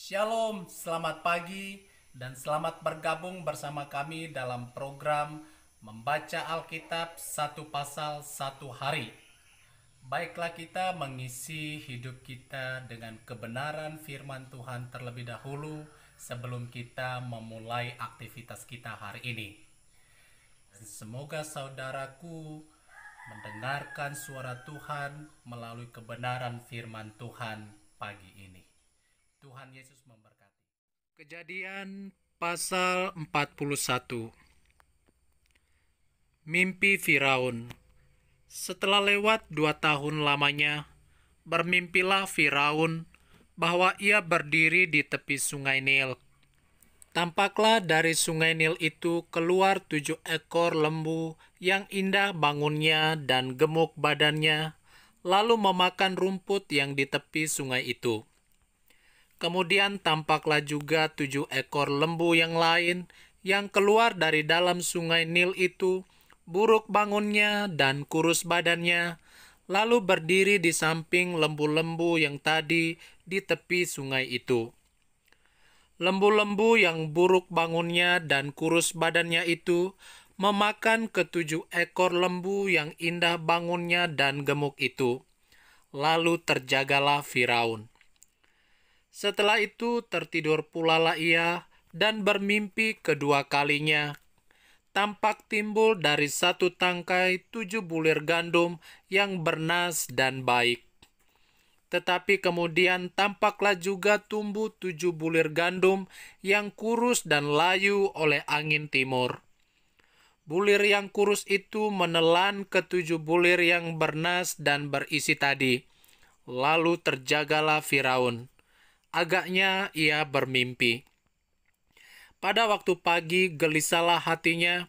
Shalom, selamat pagi dan selamat bergabung bersama kami dalam program Membaca Alkitab satu pasal satu hari. Baiklah kita mengisi hidup kita dengan kebenaran firman Tuhan terlebih dahulu sebelum kita memulai aktivitas kita hari ini. Dan semoga saudaraku mendengarkan suara Tuhan melalui kebenaran firman Tuhan pagi ini. Tuhan Yesus memberkati. Kejadian pasal 41. Mimpi Firaun. Setelah lewat 2 tahun lamanya, bermimpilah Firaun bahwa ia berdiri di tepi sungai Nil. Tampaklah dari sungai Nil itu keluar 7 ekor lembu yang indah bangunnya dan gemuk badannya, lalu memakan rumput yang di tepi sungai itu. Kemudian tampaklah juga 7 ekor lembu yang lain yang keluar dari dalam sungai Nil itu, buruk bangunnya dan kurus badannya, lalu berdiri di samping lembu-lembu yang tadi di tepi sungai itu. Lembu-lembu yang buruk bangunnya dan kurus badannya itu memakan ke-7 ekor lembu yang indah bangunnya dan gemuk itu. Lalu terjagalah Firaun. Setelah itu tertidur pulalah ia dan bermimpi kedua kalinya. Tampak timbul dari satu tangkai 7 bulir gandum yang bernas dan baik. Tetapi kemudian tampaklah juga tumbuh 7 bulir gandum yang kurus dan layu oleh angin timur. Bulir yang kurus itu menelan ke-7 bulir yang bernas dan berisi tadi. Lalu terjagalah Firaun. Agaknya ia bermimpi. Pada waktu pagi gelisahlah hatinya,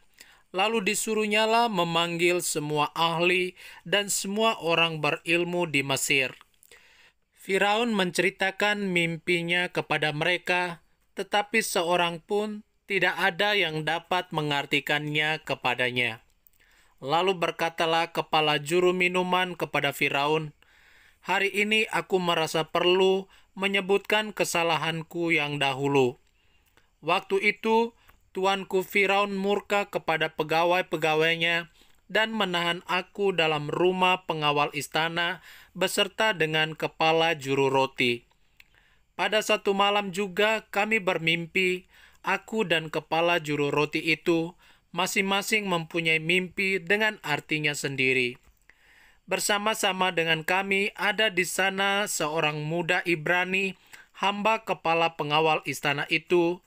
lalu disuruhnyalah memanggil semua ahli dan semua orang berilmu di Mesir. Firaun menceritakan mimpinya kepada mereka, tetapi seorang pun tidak ada yang dapat mengartikannya kepadanya. Lalu berkatalah kepala juru minuman kepada Firaun, "Hari ini aku merasa perlu menyebutkan kesalahanku yang dahulu. Waktu itu, tuanku Firaun murka kepada pegawai-pegawainya dan menahan aku dalam rumah pengawal istana beserta dengan kepala juru roti. Pada satu malam juga kami bermimpi, aku dan kepala juru roti itu masing-masing mempunyai mimpi dengan artinya sendiri. Bersama-sama dengan kami ada di sana seorang muda Ibrani, hamba kepala pengawal istana itu.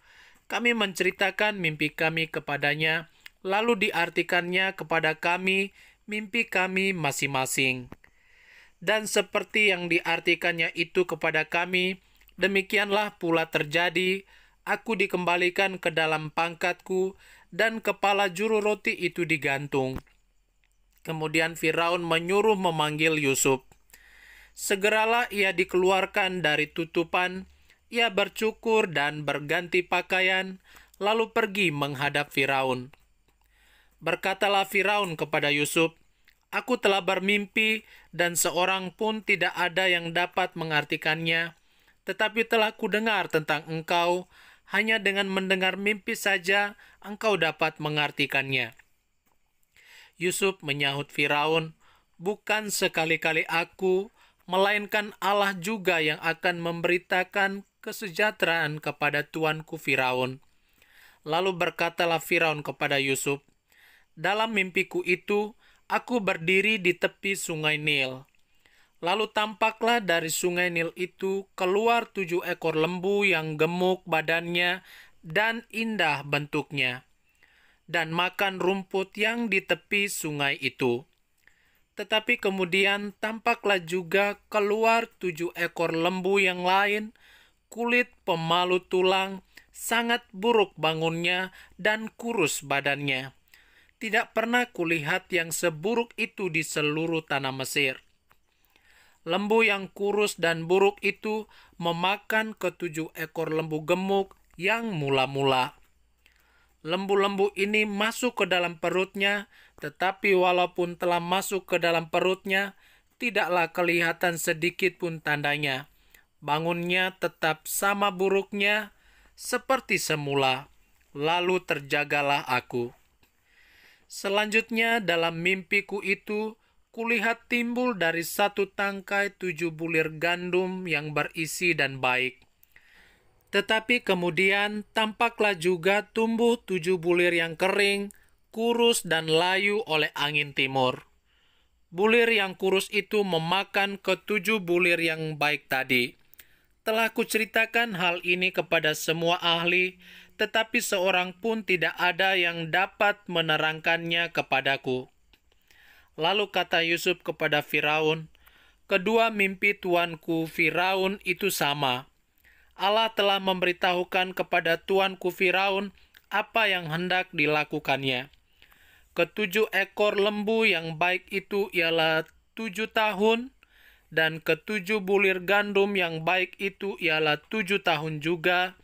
Kami menceritakan mimpi kami kepadanya, lalu diartikannya kepada kami mimpi kami masing-masing. Dan seperti yang diartikannya itu kepada kami, demikianlah pula terjadi. Aku dikembalikan ke dalam pangkatku, dan kepala juru roti itu digantung." Kemudian Firaun menyuruh memanggil Yusuf. Segeralah ia dikeluarkan dari tutupan, ia bercukur dan berganti pakaian, lalu pergi menghadap Firaun. Berkatalah Firaun kepada Yusuf, "Aku telah bermimpi dan seorang pun tidak ada yang dapat mengartikannya, tetapi telah kudengar tentang engkau, hanya dengan mendengar mimpi saja engkau dapat mengartikannya." Yusuf menyahut Firaun, "Bukan sekali-kali aku, melainkan Allah juga yang akan memberitakan kesejahteraan kepada tuanku Firaun." Lalu berkatalah Firaun kepada Yusuf, "Dalam mimpiku itu, aku berdiri di tepi sungai Nil. Lalu tampaklah dari sungai Nil itu keluar 7 ekor lembu yang gemuk badannya dan indah bentuknya, dan makan rumput yang di tepi sungai itu. Tetapi kemudian tampaklah juga keluar 7 ekor lembu yang lain, kulit pemalu tulang, sangat buruk bangunnya dan kurus badannya. Tidak pernah kulihat yang seburuk itu di seluruh tanah Mesir. Lembu yang kurus dan buruk itu memakan ke-7 ekor lembu gemuk yang mula-mula. Lembu-lembu ini masuk ke dalam perutnya, tetapi walaupun telah masuk ke dalam perutnya, tidaklah kelihatan sedikit pun tandanya, Bangunnya tetap sama buruknya seperti semula, lalu terjagalah aku. Selanjutnya dalam mimpiku itu, kulihat timbul dari satu tangkai 7 bulir gandum yang berisi dan baik. Tetapi kemudian tampaklah juga tumbuh 7 bulir yang kering, kurus dan layu oleh angin timur. Bulir yang kurus itu memakan ke-7 bulir yang baik tadi. Telah kuceritakan hal ini kepada semua ahli, tetapi seorang pun tidak ada yang dapat menerangkannya kepadaku. Lalu kata Yusuf kepada Firaun, "Kedua mimpi tuanku Firaun itu sama. Allah telah memberitahukan kepada tuanku Firaun apa yang hendak dilakukannya. Ke-7 ekor lembu yang baik itu ialah 7 tahun, dan ke-7 bulir gandum yang baik itu ialah 7 tahun juga.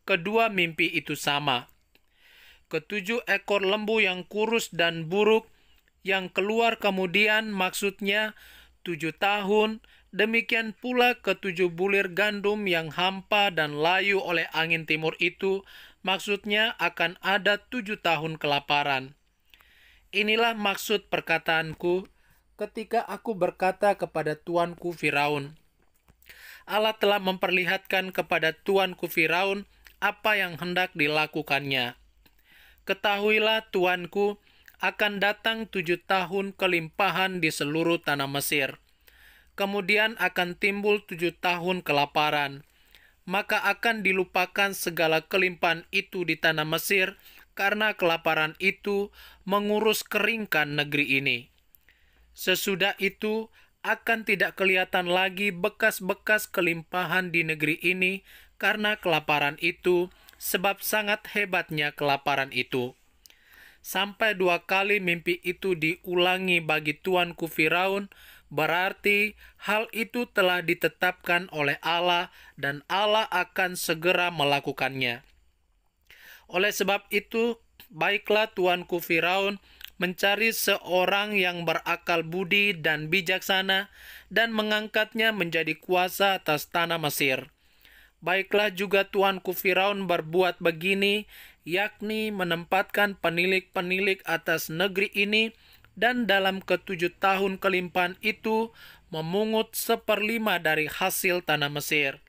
Kedua mimpi itu sama. Ke-7 ekor lembu yang kurus dan buruk yang keluar kemudian maksudnya 7 tahun, demikian pula ke-7 bulir gandum yang hampa dan layu oleh angin timur itu, maksudnya akan ada 7 tahun kelaparan. Inilah maksud perkataanku ketika aku berkata kepada tuanku Firaun. Allah telah memperlihatkan kepada tuanku Firaun apa yang hendak dilakukannya. Ketahuilah tuanku, akan datang 7 tahun kelimpahan di seluruh tanah Mesir. Kemudian akan timbul 7 tahun kelaparan. Maka akan dilupakan segala kelimpahan itu di tanah Mesir, karena kelaparan itu mengurus keringkan negeri ini. Sesudah itu akan tidak kelihatan lagi bekas-bekas kelimpahan di negeri ini karena kelaparan itu, sebab sangat hebatnya kelaparan itu. Sampai 2 kali mimpi itu diulangi bagi tuanku Firaun, berarti hal itu telah ditetapkan oleh Allah dan Allah akan segera melakukannya. Oleh sebab itu, baiklah tuanku Firaun mencari seorang yang berakal budi dan bijaksana dan mengangkatnya menjadi kuasa atas tanah Mesir. Baiklah juga tuanku Firaun berbuat begini, yakni menempatkan penilik-penilik atas negeri ini, dan dalam ke-7 tahun kelimpahan itu memungut 1/5 dari hasil tanah Mesir.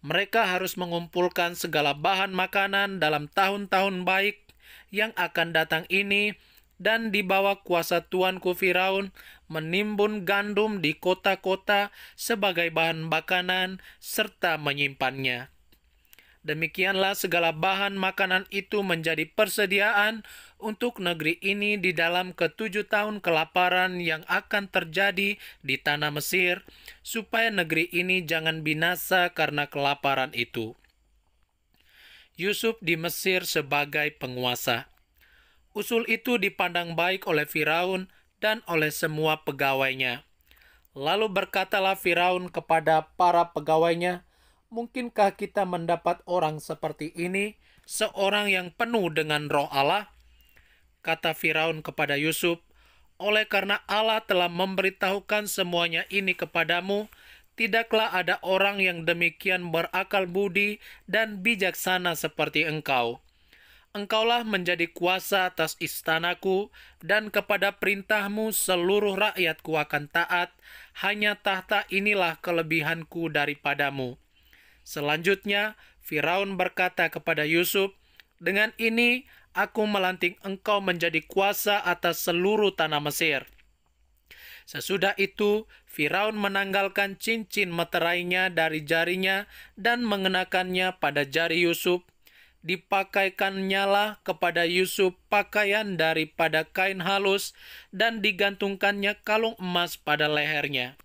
Mereka harus mengumpulkan segala bahan makanan dalam tahun-tahun baik yang akan datang ini, dan di bawah kuasa tuanku Firaun menimbun gandum di kota-kota sebagai bahan makanan serta menyimpannya. Demikianlah segala bahan makanan itu menjadi persediaan untuk negeri ini di dalam ke-7 tahun kelaparan yang akan terjadi di tanah Mesir, supaya negeri ini jangan binasa karena kelaparan itu. Yusuf di Mesir sebagai penguasa. Usul itu dipandang baik oleh Firaun dan oleh semua pegawainya. Lalu berkatalah Firaun kepada para pegawainya, "Mungkinkah kita mendapat orang seperti ini, seorang yang penuh dengan roh Allah?" Kata Firaun kepada Yusuf, "Oleh karena Allah telah memberitahukan semuanya ini kepadamu, tidaklah ada orang yang demikian berakal budi dan bijaksana seperti engkau. Engkaulah menjadi kuasa atas istanaku, dan kepada perintahmu seluruh rakyatku akan taat. Hanya tahta inilah kelebihanku daripadamu." Selanjutnya, Firaun berkata kepada Yusuf, "Dengan ini aku melantik engkau menjadi kuasa atas seluruh tanah Mesir." Sesudah itu, Firaun menanggalkan cincin meterainya dari jarinya dan mengenakannya pada jari Yusuf. Dipakaikannya lah kepada Yusuf pakaian daripada kain halus dan digantungkannya kalung emas pada lehernya.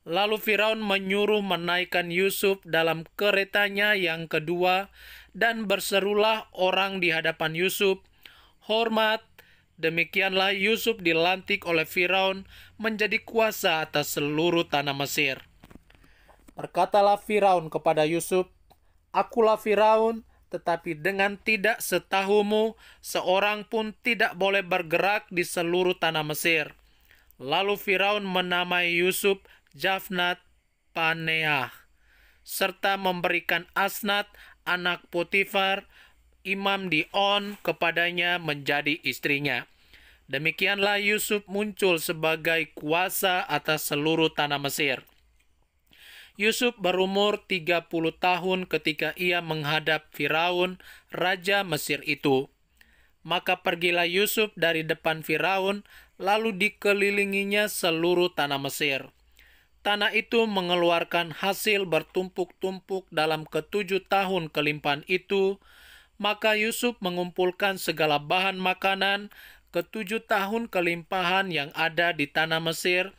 Lalu Firaun menyuruh menaikkan Yusuf dalam keretanya yang kedua, dan berserulah orang di hadapan Yusuf, "Hormat!" Demikianlah Yusuf dilantik oleh Firaun menjadi kuasa atas seluruh tanah Mesir. Berkatalah Firaun kepada Yusuf, "Akulah Firaun, tetapi dengan tidak setahumu, seorang pun tidak boleh bergerak di seluruh tanah Mesir." Lalu Firaun menamai Yusuf Jafnat Paneah. serta memberikan Asnat, anak Potifar, imam di On, kepadanya menjadi istrinya. Demikianlah Yusuf muncul sebagai kuasa atas seluruh tanah Mesir. Yusuf berumur 30 tahun ketika ia menghadap Firaun, raja Mesir itu. Maka pergilah Yusuf dari depan Firaun, lalu dikelilinginya seluruh tanah Mesir. Tanah itu mengeluarkan hasil bertumpuk-tumpuk dalam ke-7 tahun kelimpahan itu. Maka Yusuf mengumpulkan segala bahan makanan ke-7 tahun kelimpahan yang ada di tanah Mesir,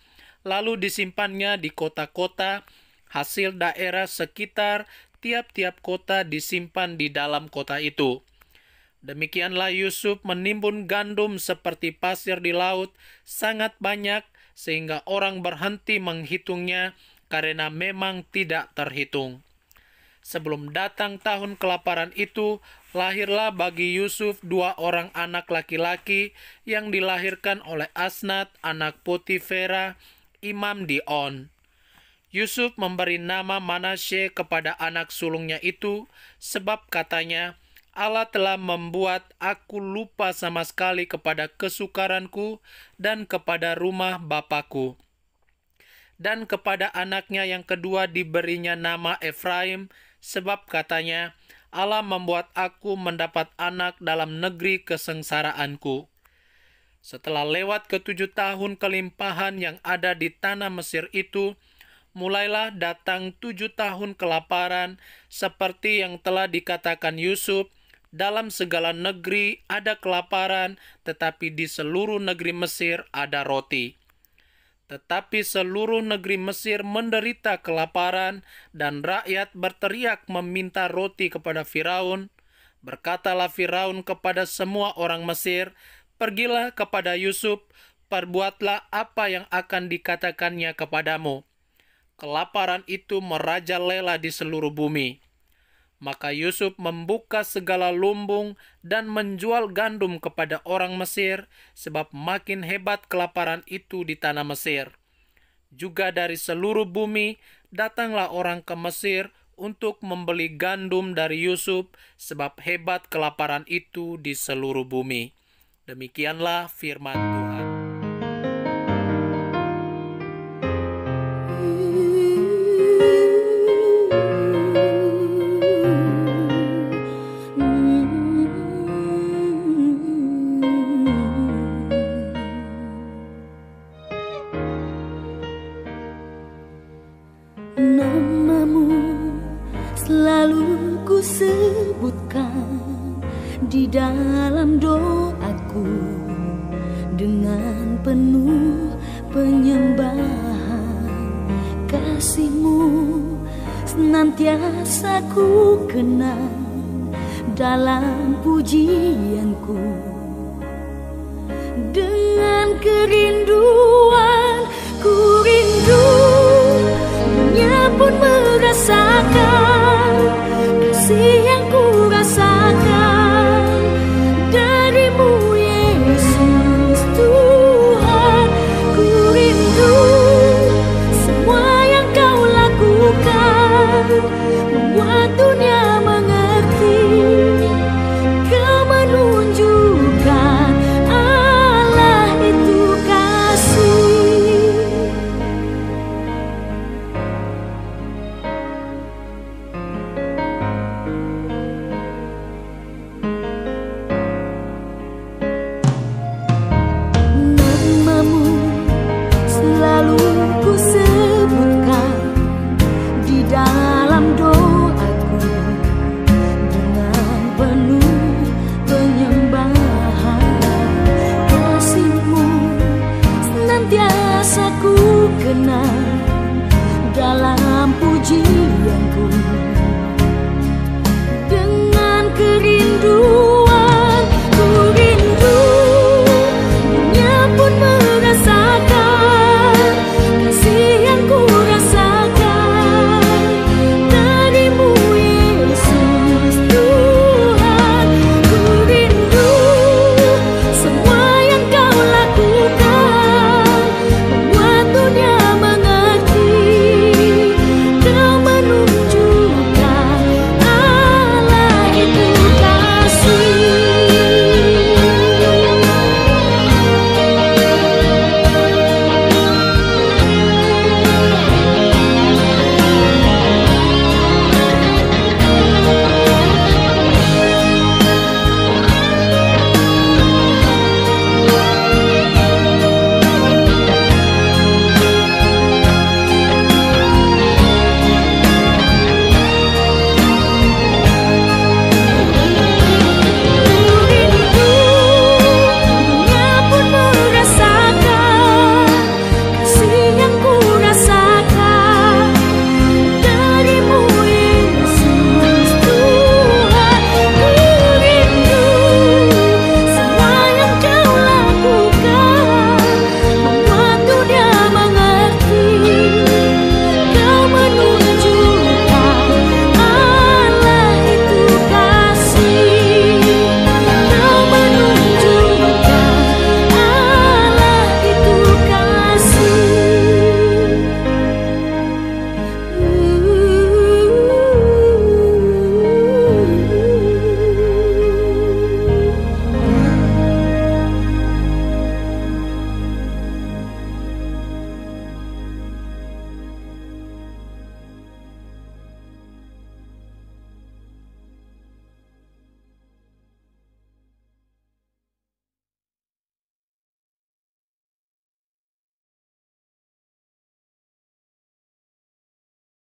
lalu disimpannya di kota-kota. Hasil daerah sekitar tiap-tiap kota disimpan di dalam kota itu. Demikianlah Yusuf menimbun gandum seperti pasir di laut, sangat banyak, sehingga orang berhenti menghitungnya karena memang tidak terhitung. Sebelum datang tahun kelaparan itu, lahirlah bagi Yusuf 2 orang anak laki-laki yang dilahirkan oleh Asnat, anak Potifera, imam di On. Yusuf memberi nama Manasye kepada anak sulungnya itu, sebab katanya, Allah telah membuat aku lupa sama sekali kepada kesukaranku dan kepada rumah Bapakku. Dan kepada anaknya yang kedua diberinya nama Efraim, sebab katanya, Allah membuat aku mendapat anak dalam negeri kesengsaraanku. Setelah lewat ke-7 tahun kelimpahan yang ada di tanah Mesir itu, mulailah datang 7 tahun kelaparan, seperti yang telah dikatakan Yusuf, dalam segala negeri ada kelaparan, tetapi di seluruh negeri Mesir ada roti. Tetapi seluruh negeri Mesir menderita kelaparan, dan rakyat berteriak meminta roti kepada Firaun. Berkatalah Firaun kepada semua orang Mesir, "Pergilah kepada Yusuf, perbuatlah apa yang akan dikatakannya kepadamu." Kelaparan itu merajalela di seluruh bumi. Maka Yusuf membuka segala lumbung dan menjual gandum kepada orang Mesir, sebab makin hebat kelaparan itu di tanah Mesir. Juga dari seluruh bumi datanglah orang ke Mesir untuk membeli gandum dari Yusuf, sebab hebat kelaparan itu di seluruh bumi. Demikianlah firman Tuhan. Namamu selalu ku sebutkan di dalam doaku, dengan penuh penyembahan. Kasih-Mu senantiasa ku kenang dalam pujianku. Dengan kerinduan ku rindu, dunia pun merasakan